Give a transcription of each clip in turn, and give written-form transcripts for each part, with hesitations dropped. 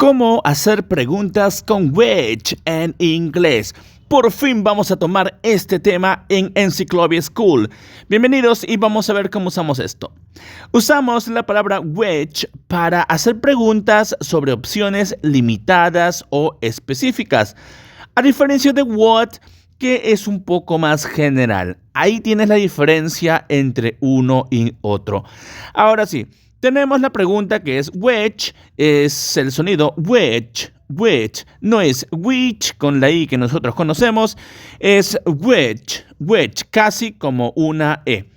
¿Cómo hacer preguntas con which en inglés? Por fin vamos a tomar este tema en Encyclopedia School. Bienvenidos y vamos a ver cómo usamos esto. Usamos la palabra which para hacer preguntas sobre opciones limitadas o específicas, a diferencia de what, que es un poco más general. Ahí tienes la diferencia entre uno y otro. Ahora sí, tenemos la pregunta que es which, es el sonido which, no es which con la I que nosotros conocemos, es which, casi como una E.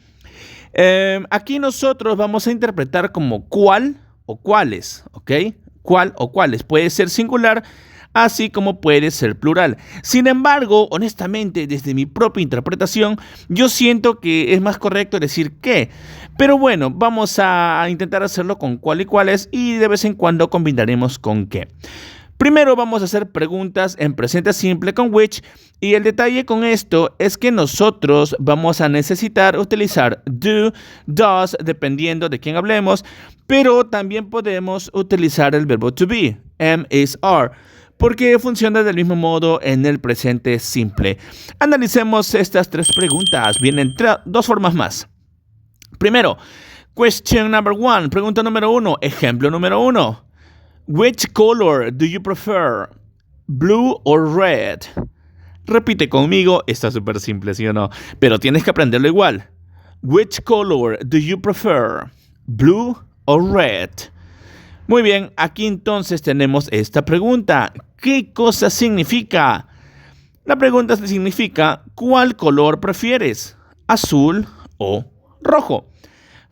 Aquí nosotros vamos a interpretar como cuál o cuáles, ¿ok? Cuál o cuáles, puede ser singular, así como puede ser plural. Sin embargo, honestamente, desde mi propia interpretación, yo siento que es más correcto decir qué. Pero bueno, vamos a intentar hacerlo con cuál y cuáles y de vez en cuando combinaremos con qué. Primero vamos a hacer preguntas en presente simple con which, y el detalle con esto es que nosotros vamos a necesitar utilizar do, does, dependiendo de quién hablemos, pero también podemos utilizar el verbo to be, am, is, are, porque funciona del mismo modo en el presente simple. Analicemos estas tres preguntas. Vienen dos formas más. Primero, question number one, pregunta número uno, ejemplo número uno. Which color do you prefer? Blue or red? Repite conmigo, está súper simple, ¿sí o no? Pero tienes que aprenderlo igual. Which color do you prefer? Blue or red? Muy bien, aquí entonces tenemos esta pregunta. ¿Qué cosa significa? La pregunta significa, ¿cuál color prefieres? ¿Azul o rojo?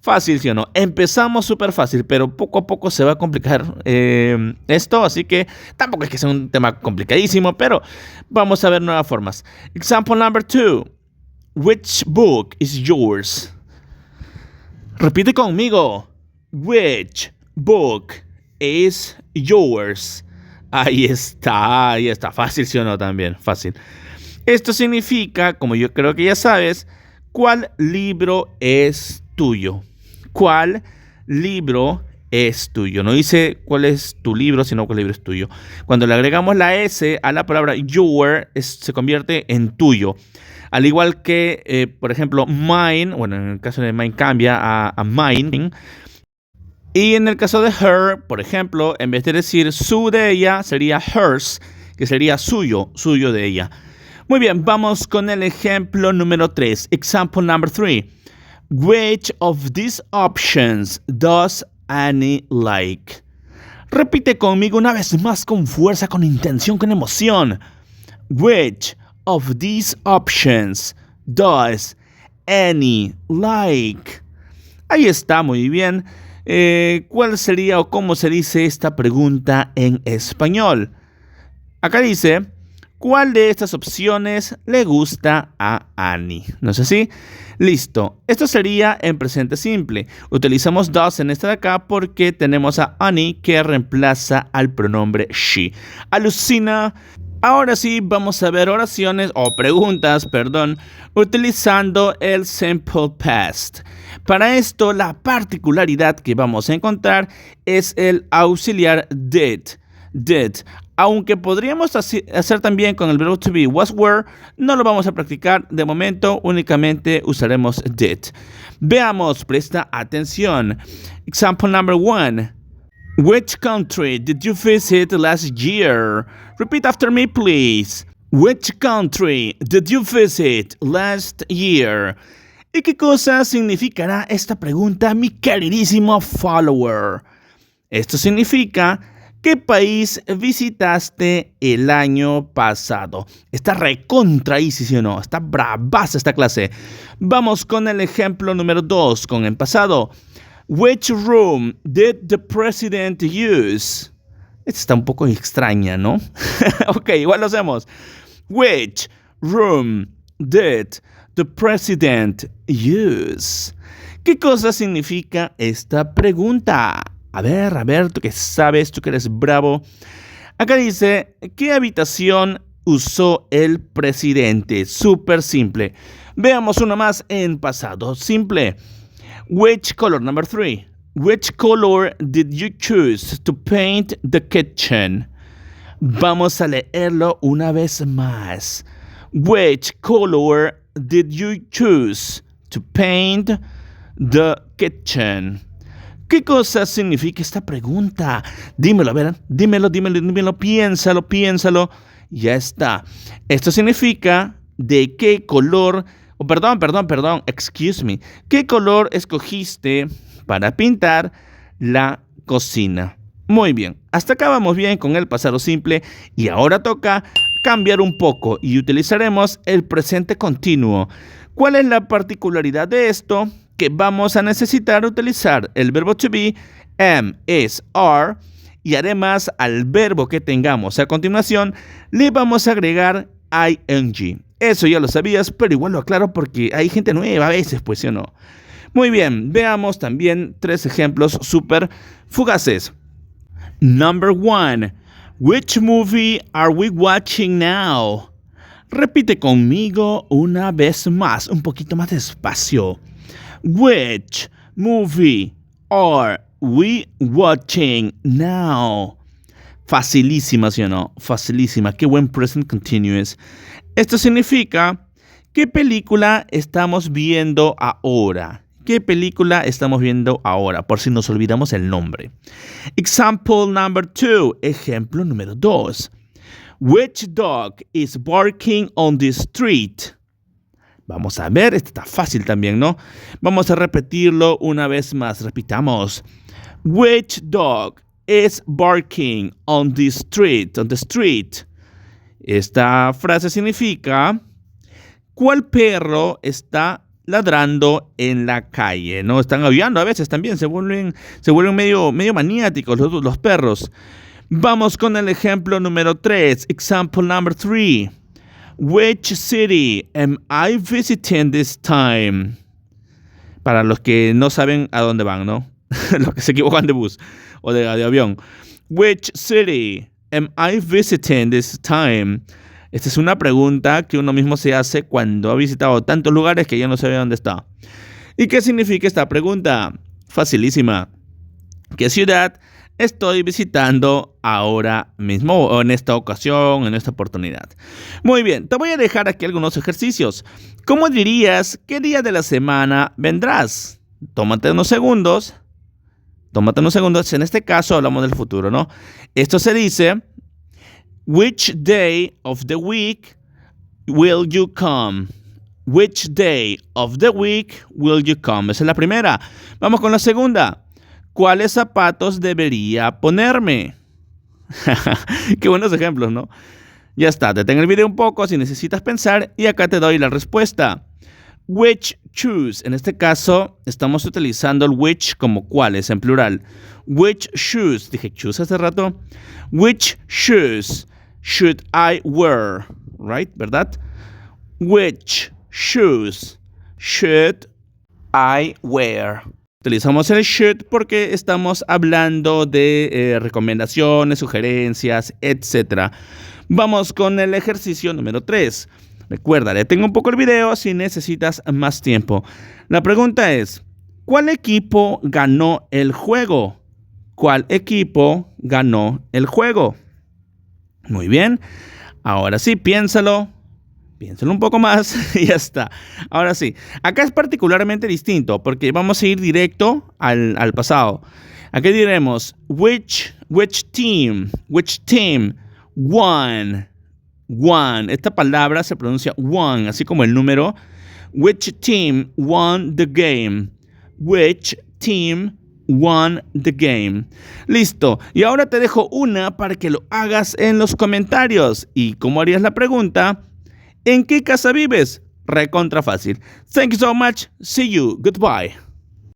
Fácil, ¿sí o no? Empezamos súper fácil, pero poco a poco se va a complicar esto, así que tampoco es que sea un tema complicadísimo, pero vamos a ver nuevas formas. Example number 2. Which book is yours? Repite conmigo. Which book is yours? Ahí está fácil, ¿sí o no? También, fácil. Esto significa, como yo creo que ya sabes, ¿cuál libro es tuyo? ¿Cuál libro es tuyo? No dice cuál es tu libro, sino cuál libro es tuyo. Cuando le agregamos la S a la palabra your, se convierte en tuyo. Al igual que, por ejemplo, mine, bueno, en el caso de mine cambia a mine. Y en el caso de her, por ejemplo, en vez de decir su de ella, sería hers, que sería suyo de ella. Muy bien, vamos con el ejemplo número 3. Example number 3. Which of these options does Annie like? Repite conmigo una vez más con fuerza, con intención, con emoción. Which of these options does Annie like? Ahí está, muy bien. ¿Cuál sería o cómo se dice esta pregunta en español? Acá dice, ¿cuál de estas opciones le gusta a Annie? ¿No es así? Listo. Esto sería en presente simple. Utilizamos does en esta de acá porque tenemos a Annie que reemplaza al pronombre she. Alucina. Ahora sí vamos a ver oraciones o preguntas, utilizando el simple past. Para esto, la particularidad que vamos a encontrar es el auxiliar did. Aunque podríamos hacer también con el verbo to be, was, were, no lo vamos a practicar de momento, únicamente usaremos did. Veamos, presta atención. Example number 1. Which country did you visit last year? Repeat after me, please. Which country did you visit last year? ¿Y qué cosa significará esta pregunta, mi queridísimo follower? Esto significa, ¿qué país visitaste el año pasado? Está recontra easy, ¿sí o no? Está bravaza esta clase. Vamos con el ejemplo número 2, con el pasado. Which room did the president use? Esta está un poco extraña, ¿no? Ok, igual lo hacemos. Which room did the president use? ¿Qué cosa significa esta pregunta? A ver, tú que sabes, tú que eres bravo. Acá dice, ¿qué habitación usó el presidente? Súper simple. Veamos uno más en pasado simple. Which color, number 3? Which color did you choose to paint the kitchen? Vamos a leerlo una vez más. Which color did you choose to paint the kitchen? ¿Qué cosa significa esta pregunta? Dímelo, a ver, dímelo, piénsalo. Ya está. Esto significa de qué color, excuse me. ¿Qué color escogiste para pintar la cocina? Muy bien, hasta acá vamos bien con el pasado simple y ahora toca cambiar un poco y utilizaremos el presente continuo. ¿Cuál es la particularidad de esto? Que vamos a necesitar utilizar el verbo to be, am, is, are, y además al verbo que tengamos a continuación le vamos a agregar ing. Eso ya lo sabías, pero igual lo aclaro porque hay gente nueva a veces, pues sí o no. Muy bien, veamos también 3 ejemplos súper fugaces. Number 1. Which movie are we watching now? Repite conmigo una vez más, un poquito más despacio. Which movie are we watching now? Facilísima, ¿sí o no? Facilísima. Qué buen present continuous. Esto significa ¿qué película estamos viendo ahora? ¿Qué película estamos viendo ahora? Por si nos olvidamos el nombre. Example number 2. Ejemplo número 2. Which dog is barking on the street? Vamos a ver, esto está fácil también, ¿no? Vamos a repetirlo una vez más. Repitamos. Which dog is barking on the street? On the street. Esta frase significa ¿cuál perro está ladrando en la calle? ¿No? Están aullando a veces también, se vuelven medio maniáticos los perros. Vamos con el ejemplo número 3. Example number 3. Which city am I visiting this time? Para los que no saben a dónde van, ¿no? Los que se equivocan de bus o de avión. Which city am I visiting this time? Esta es una pregunta que uno mismo se hace cuando ha visitado tantos lugares que ya no sabe dónde está. ¿Y qué significa esta pregunta? Facilísima. ¿Qué ciudad estoy visitando ahora mismo o en esta ocasión, en esta oportunidad? Muy bien, te voy a dejar aquí algunos ejercicios. ¿Cómo dirías qué día de la semana vendrás? Tómate unos segundos. En este caso hablamos del futuro, ¿no? Esto se dice: Which day of the week will you come? Which day of the week will you come? Esa es la primera. Vamos con la segunda. ¿Cuáles zapatos debería ponerme? Qué buenos ejemplos, ¿no? Ya está, detén el video un poco si necesitas pensar y acá te doy la respuesta. Which shoes. En este caso estamos utilizando el which como cuáles en plural. Which shoes. Dije shoes hace rato. Which shoes should I wear? Right, ¿verdad? Which shoes should I wear? Utilizamos el should porque estamos hablando de recomendaciones, sugerencias, etc. Vamos con el ejercicio número 3. Recuerda, detén un poco el video si necesitas más tiempo. La pregunta es: ¿cuál equipo ganó el juego? ¿Cuál equipo ganó el juego? Muy bien. Ahora sí, piénsalo un poco más y ya está. Ahora sí, acá es particularmente distinto porque vamos a ir directo al pasado. Aquí diremos which team won. Esta palabra se pronuncia won, así como el número. Which team won the game? Which team won the game? Listo. Y ahora te dejo una para que lo hagas en los comentarios. ¿Y cómo harías la pregunta? ¿En qué casa vives? Recontra fácil. Thank you so much. See you. Goodbye.